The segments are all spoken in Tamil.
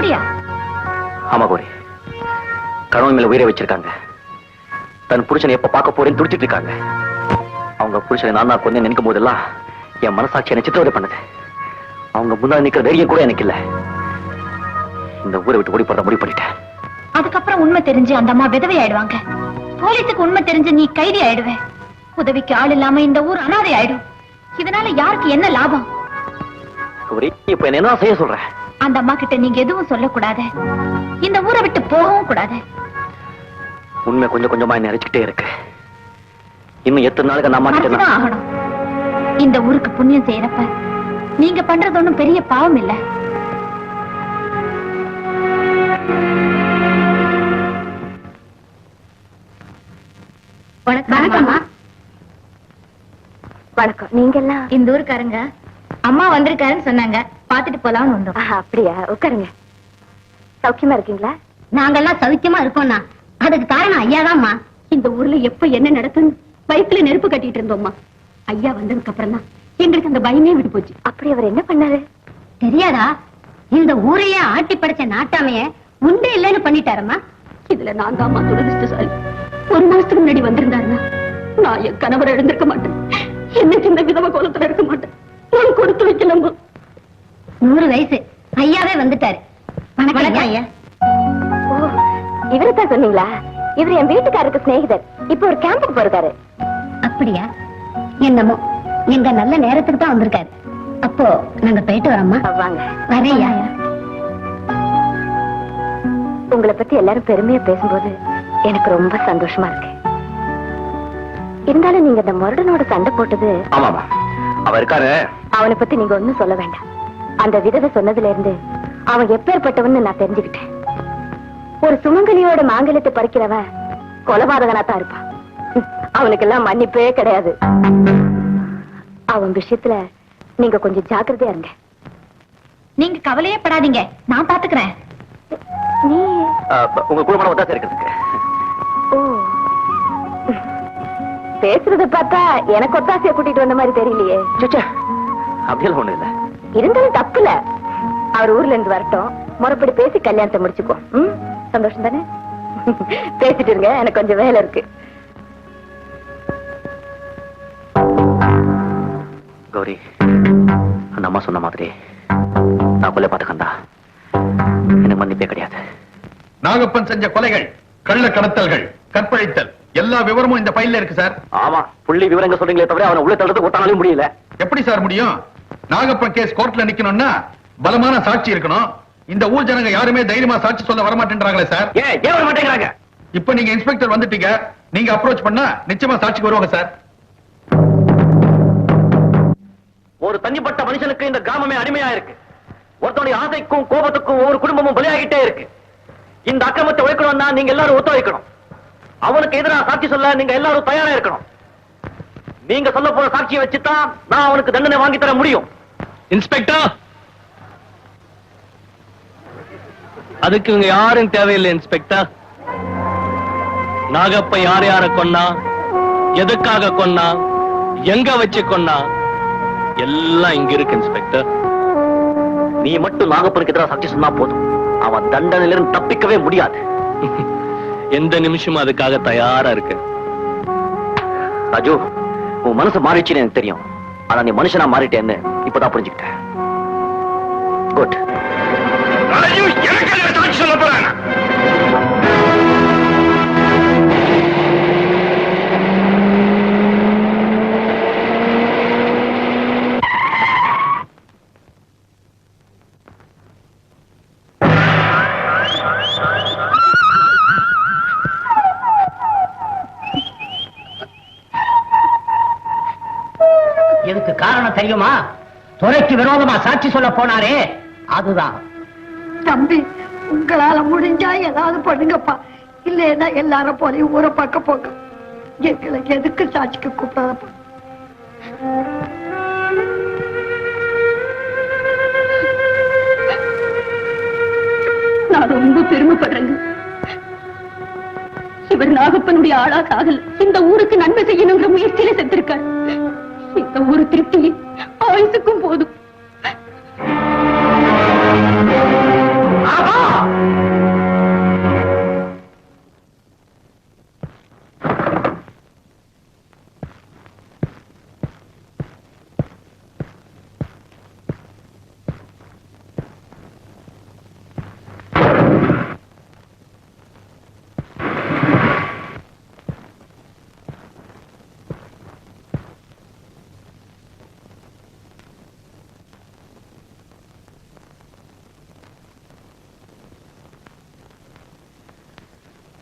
அப்படியா? ஆமா கோரி, கணவன் மேல உயிரை வச்சிருக்காங்க. தன் புருஷனை எப்ப பார்க்க போறேன்னு துடிச்சிட்டு இருக்காங்க. அவங்க புருஷனை நான் தான் கொஞ்சம் நினைக்கும் போதெல்லாம் என் மனசாட்சி என்ன சித்திரவதை பண்ணுது. அவங்க முன்னாடி நிக்கிற தைரியம் கூட எனக்கு இல்ல. இந்த ஊரை விட்டு ஓடி போறத முடிவு பண்ணிட்டேன். அதுக்கப்புறம் உண்மை தெரிஞ்சு அந்த அம்மா விதவை ஆயிடுவாங்க. போலீஸுக்கு உண்மை தெரிஞ்சு நீ கைதி ஆயிடுவே. உதவிக்கு ஆள் இல்லாம இந்த ஊர் அனாதை ஆயிடும். இதனால யாருக்கு என்ன லாபம்? இப்ப என்ன செய்ய சொல்ற? அந்த அம்மா கிட்ட நீங்க எதுவும் சொல்லக்கூடாது. இந்த ஊரை விட்டு போகவும் கூடாது. உண்மை கொஞ்சம் கொஞ்சமா என்ன அரைச்சுக்கிட்டே இருக்கு. இன்னும் எத்தனை நாளுக்கு அந்த அம்மா கிட்ட ஆகணும். இந்த ஊருக்கு புண்ணியம் செய்யறப்ப நீங்க பண்றது ஒண்ணும் பெரிய பாவம் இல்ல. வணக்கம்மா. வணக்கம். நீங்க எல்லாம் இந்த ஊருக்காரங்க. அம்மா வந்திருக்காருன்னு சொன்னாங்க, பாத்துட்டு போலாம்னு வந்தோம். அப்படியா? உட்காருங்க. சௌக்கியமா இருக்கீங்களா? நாங்கெல்லாம் சௌக்கியமா இருக்கோம்னா அதுக்கு காரணம் ஐயாதான்மா. இந்த ஊர்ல எப்ப என்ன நடக்குன்னு வயிற்றுல நெருப்பு கட்டிட்டு இருந்தோம்மா. ஐயா வந்ததுக்கு அப்புறம் தான் எங்களுக்கு அந்த பயமே விட்டு போச்சு. அப்படி அவர் என்ன பண்ணாரு தெரியாதா? இந்த ஊரையே ஆட்டி படைச்ச நாட்டாமைய உண்டே இல்லைன்னு பண்ணிட்டாரம்மா. இதுல நான் தாம்மா துரதிருஷ்டசாலி. ஒரு மாசத்துக்கு முன்னாடி வந்திருந்தாருன்னா நான் என் கணவரை எழுந்திருக்க மாட்டேன். என்னைக்கு இந்த விதவ கோலத்துல இருக்க மாட்டேன். நான் கொடுத்து வைக்கலாமா? 100 வயசு ஐயாவே வந்துட்டாரு. வணக்கம் ஐயா. ஓ, இவருதான் சொன்னீங்களா? இவர் என் வீட்டுக்காரருக்கு சிநேகிதர். இப்ப ஒரு கேம்புக்கு போறாரு. அப்படியா? என்னமோ எங்க நல்ல நேரத்துக்கு தான் வந்திருக்காரு. அப்போ நாங்க போயிட்டு வரோம்மா. வாங்க. வரையா? உங்களை பத்தி எல்லாரும் பெருமையா பேசும்போது எனக்கு ரொம்ப சந்தோஷமா இருக்கு. இருந்தாலும் நீங்க இந்த முரடனோட சண்டை போட்டது. ஆமாமா, அவ இருக்காரு. அவனை பத்தி நீங்க ஒண்ணும் சொல்ல வேண்டாம். அந்த விதவை சொன்னதுல இருந்து அவன் எப்பேற்பட்டவன்னு நான் தெரிஞ்சுக்கிட்டேன். ஒரு சுமங்கலியோட மாங்கல்யத்தை பறிக்கிறவன் கொலபாதகனா தான் இருப்பான். அவனுக்கு எல்லாம் மன்னிப்பே கிடையாது. அவன் விஷயத்துல நீங்க கொஞ்சம் ஜாக்கிரதையா இருங்க. நீங்க கவலையே படாதீங்க, நான் பாத்துக்கிறேன். நீ உங்க குடும்பம் ஒத்தாசை இருக்கிறதுக்கு. ஓ, பேசுறத பார்த்தா எனக்கு ஒத்தாசைய கூட்டிட்டு வந்த மாதிரி தெரியலையே. அப்படியெல்லாம் ஒண்ணு இல்ல. இருந்தாலும் தப்பு இல்ல. அவர் ஊர்ல இருந்து வரட்டும், முறைப்படி பேசி கல்யாணத்தை முடிச்சுக்கோ. சந்தோஷம் தானே? பேசிட்டு இருங்க, எனக்கு கொஞ்சம் வேலை இருக்கு. கௌரி, அந்த அம்மா சொன்ன மாதிரி நான் கொலை பார்த்துக்கண்டா எனக்கு மன்னிப்பே கிடையாது. நாகப்பன் செஞ்ச கொலைகள், கள்ள கடத்தல்கள், கற்பழித்தல் எல்லா விவரமும் இந்த ஃபைல்ல இருக்கு சார். ஆமா, புள்ளி விவரங்கள் சொல்றீங்களே தவிர அவனை உள்ள தள்ளுறதுக்கு ஒட்டானாலும் முடியல. எப்படி சார் முடியும்? நாகப்பன் கேஸ் கோர்ட்ல நிக்கணும்னா பலமான சாட்சி இருக்கணும். இந்த ஊர் ஜனங்க யாருமே தைரியமா சாட்சி சொல்ல வரமாட்டேன்றாங்களே சார். ஏன் வர மாட்டேங்கிறாங்க? இப்ப நீங்க இன்ஸ்பெக்டர் வந்துட்டீங்க, நீங்க அப்ரோச் பண்ணா நிச்சயமா சாட்சிக்கு வருவாங்க சார். ஒரு தனிப்பட்ட மனுஷனுக்கு இந்த கிராமமே அடிமையா இருக்கு. ஒருத்தனுடைய ஆசைக்கும் கோபத்துக்கும் ஒவ்வொரு குடும்பமும் பலியாகிட்டே இருக்கு. இந்த அக்கிரமத்தை உழைக்கணும்னா நீங்க எல்லாரும் ஒத்துழைக்கணும். அவனுக்கு எதிராக சாட்சி சொல்ல நீங்க எல்லாரும் தயாரா இருக்கணும். நீங்க சொல்ல போற சாட்சியை வச்சுதான் நான் அவனுக்கு தண்டனை வாங்கி தர முடியும். இன்ஸ்பெக்டர், அதுக்கு இவங்க யாரும் தேவையில்லை இன்ஸ்பெக்டர். நாகப்ப யார் யார கொன்னா, எதுக்காக கொன்னா, எங்க வச்சு கொன்னா, எல்லாம் இங்க இருக்கு இன்ஸ்பெக்டர். நீ மட்டும் நாகப்பனுக்கு எதிராக சாட்சி சொன்னா போதும், அவன் தண்டனையிலிருந்து தப்பிக்கவே முடியாது. எந்த நிமிஷமும் அதுக்காக தயாரா இருக்கு. ராஜு, உன் மனசு மாறிடுச்சுன்னு எனக்கு தெரியும். ஆனா நீ மனுஷனா மாறிட்டேன்னு இப்பதான் புரிஞ்சுக்கிட்டேன். குட். ராஜு, எனக்கு சாட்சி சொல்ல போறாங்க. இதுக்கு காரணம் தெரியுமா? துறைக்கு விரோதமா சாட்சி சொல்ல போனாரே, அதுதான். தம்பி, உங்களால முடிஞ்சா ஏதாவது பண்ணுங்கப்பா. இல்லைன்னா எல்லாரும் போல ஊரை பார்க்க போங்க. எங்களுக்கு எதுக்கு சாட்சிக்கு கூப்பிடாதப்பா. நான் ரொம்ப பெருமைப்படுறேங்க. இவர் நாகப்பனுடைய ஆளாக ஆகல, இந்த ஊருக்கு நன்மை செய்யணுங்கிற முயற்சியில செத்திருக்காரு. இந்த ஒரு திருப்தி ஆயுசுக்கும் போதும். ஆஹா!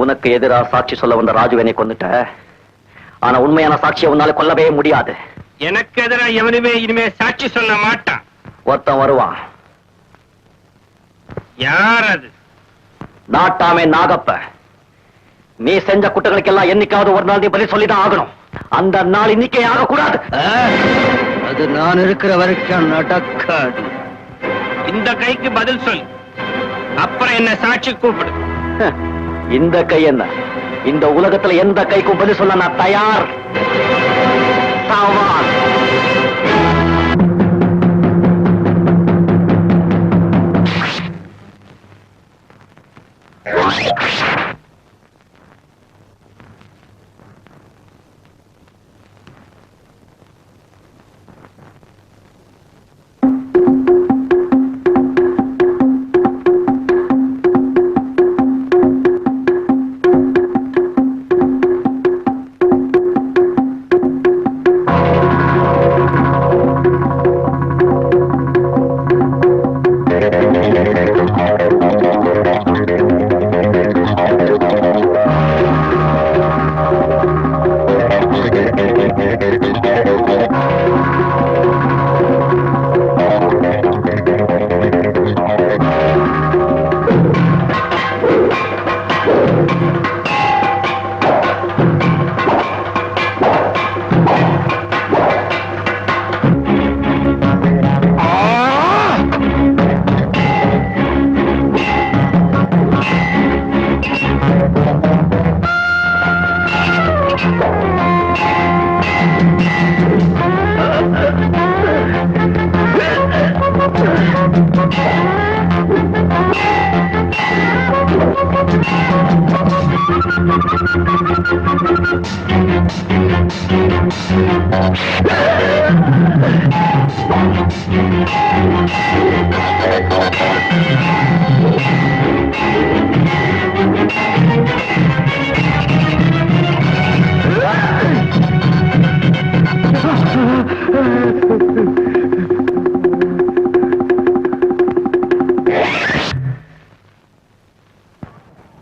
உனக்கு எதிரா சாட்சி சொல்ல வந்த ராஜுவனை கொண்டுட்ட. ஆனா உண்மையான சாட்சியை உன்னால கொல்லவே முடியாது. எனக்கு எதிரா எவனுமே இனிமே சாட்சி சொல்ல மாட்டான். ஒருத்தன் வருவான். யார் அது? நாட்டாமே நாகப்ப. நீ செஞ்ச குற்றங்களுக்கெல்லாம் என்னைக்காவது ஒரு நாள் நீ பதில் சொல்லிதான் ஆகணும். அந்த நாள் இன்னைக்கே ஆகக்கூடாது. அது நான் இருக்கிற வரைக்கும் நடக்காது. இந்த கைக்கு பதில் சொல், அப்புறம் என்ன சாட்சி கூப்பிடு. இந்த கை என்ன? இந்த உலகத்துல எந்த கைக்கும் பதில் சொல்ல நான் தயார். சவால்.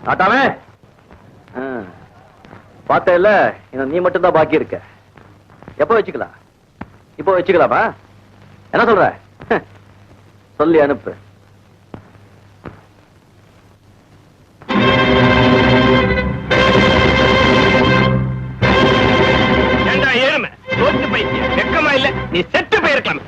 நாட்டாமே, பார்த்த இல்ல, நீ மட்டும் தான் பாக்கி இருக்க. எப்ப வச்சுக்கலாம்? இப்போ வச்சுக்கலாமா? என்ன சொல்ற? சொல்லி அனுப்பு. ஏண்டா ஏறுமை, தோத்து போயிட்டியா? வெக்கமா இல்ல? நீ செத்து போயிருக்கலாம்.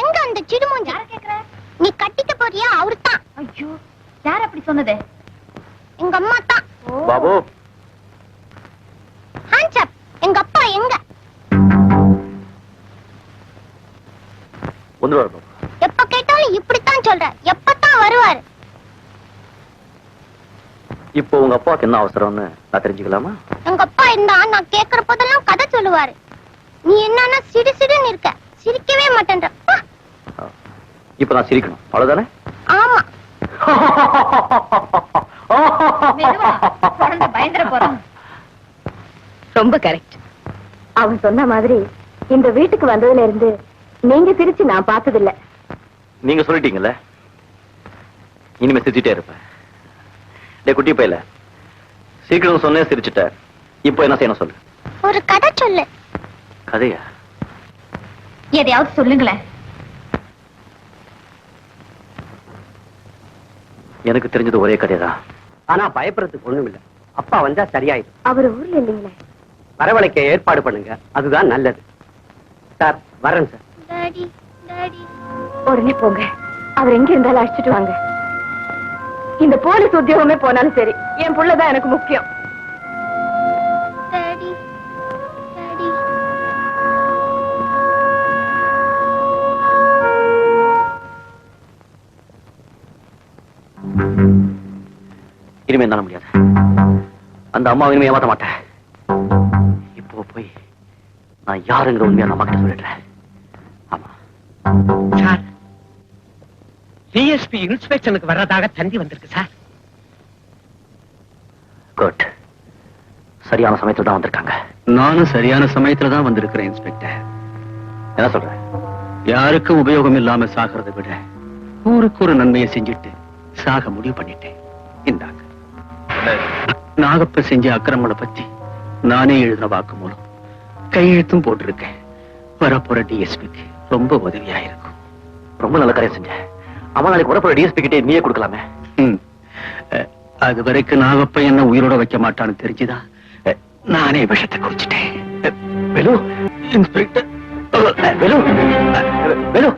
எங்க அந்த சிடுமூஞ்சி? யார கேக்குற? நீ கட்டிக்க போறியா? அவர்தான். ஐயோ, யார் அப்படி சொன்னது? எங்க அம்மா தான். Babu, hands up. எங்க அப்பா எங்க? வந்துருவாரு பாபு. எப்ப கேட்டாலும் இப்படித்தான் சொல்ற. எப்பதான் வருவாரு? இப்போ உங்க அப்பாவுக்கு என்ன அவசரம்னு நான் தெரிஞ்சுக்கலாமா? எங்க அப்பா இருந்தா நான் கேக்குற போதெல்லாம் கதை சொல்லுவாரு. நீ என்னன்னா சிடு சிடுன்னு இருக்க, சிரிக்கவே மாட்டேன்ற. இப்ப நான் சிரிக்கணும், அவ்வளவுதானே? ஆமா. ரொம்ப கரெக்ட். அவன் சொன்ன மாதிரி இந்த வீட்டுக்கு வந்ததுல இருந்து நீங்க சிரிச்சு நான் பார்த்ததில்ல. நீங்க சொல்லிட்டீங்கல்ல, இனிமே சிரிச்சுட்டே இருப்பேன். டேய் குட்டி பையல, சீக்கிரம் சொன்னே சிரிச்சுட்ட. இப்போ என்ன செய்யணும் சொல்லு. ஒரு கதை சொல்லு. கதையா? எதையாவது சொல்லுங்களேன். எனக்கு தெரிஞ்சது ஒரே கதைதான். ஆனா பயப்படுறதுக்கு ஒண்ணும் இல்ல. அப்பா வந்தா சரியாயிடும். அவர் ஊர்ல இல்லைங்களே. வரவழைக்க ஏற்பாடு பண்ணுங்க, அதுதான் நல்லது. சார் வரேன் சார். Daddy, daddy. உடனே போங்க. அவர் எங்க இருந்தாலும் அழைச்சிட்டு வாங்க. இந்த போலீஸ் உத்தியோகமே போனாலும் சரி, என் புள்ளதான் எனக்கு முக்கியம். Daddy, daddy. இனிமே என்னால முடியாது. அந்த அம்மா இனிமே ஏமாத்த மாட்டேன். இப்போ போய் நான் யாருங்கிற உண்மையா அம்மா கிட்ட சொல்லிடுறேன். ஆமா சார், டிஎஸ்பி இன்ஸ்பெக்ஷனுக்கு வர்றதாக தந்தி வந்திருக்கு சார். குட். சரியான சமயத்துல தான் வந்திருக்காங்க. நானும் சரியான சமயத்துல தான் வந்திருக்கிறேன் இன்ஸ்பெக்டர். என்ன சொல்ற? யாருக்கும் உபயோகம் இல்லாம சாகிறதை விட ஊருக்கு ஒரு நன்மையை செஞ்சுட்டு சாக முடிவு பண்ணிட்டேன். இந்தாங்க. நாகப்ப செஞ்ச அக்கிரமங்களை பத்தி நானே எழுதின வாக்கு மூலம் கையெழுத்தும் போட்டிருக்கேன். வரப்போற டிஎஸ்பிக்கு ரொம்ப உதவியா இருக்கும். ரொம்ப நல்ல காரியம் செஞ்ச. அவன் நாளைக்கு வரப்போற டிஎஸ்பி கிட்டே நீயே கொடுக்கலாமே. அது வரைக்கும் நாகப்ப என்ன உயிரோட வைக்க மாட்டான்னு தெரிஞ்சுதான் நானே விஷத்தை குடிச்சிட்டேன். Velu, inspector Velu, Velu.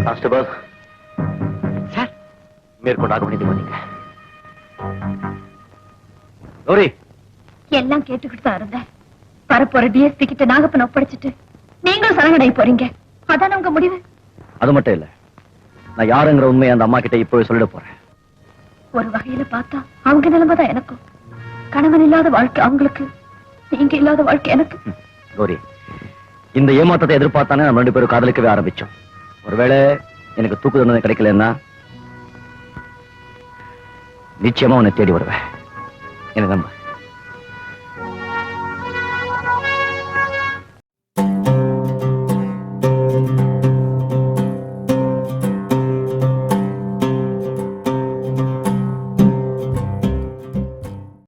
Constable sir, மேற்கொண்டாக பண்ணிட்டு வந்தீங்க. கௌரி, எல்லாம் கேட்டுக்கிட்டு தான் இருந்தேன். வரப்போற டிஎஸ்பி கிட்ட நாகப்பன் ஒப்படைச்சிட்டு நீங்களும் சரணடை போறீங்க. அதான உங்க முடிவு? அது மட்டும் இல்ல, நான் யாருங்கிற உண்மையை அந்த அம்மா கிட்ட இப்பவே சொல்லிட போறேன். ஒரு வகையில பார்த்தா அவங்க நிலைமைதான் எனக்கும். கணவன் இல்லாத வாழ்க்கை அவங்களுக்கு, நீங்க இல்லாத வாழ்க்கை எனக்கு. கௌரி, இந்த ஏமாற்றத்தை எதிர்பார்த்தானே நம்ம 2 பேரும் காதலிக்கவே ஆரம்பிச்சோம். ஒருவேளை எனக்கு தூக்கு தண்டனை கிடைக்கலன்னா நிச்சயமா உன்னை தேடி வருவேன். எனக்கு நம்ப.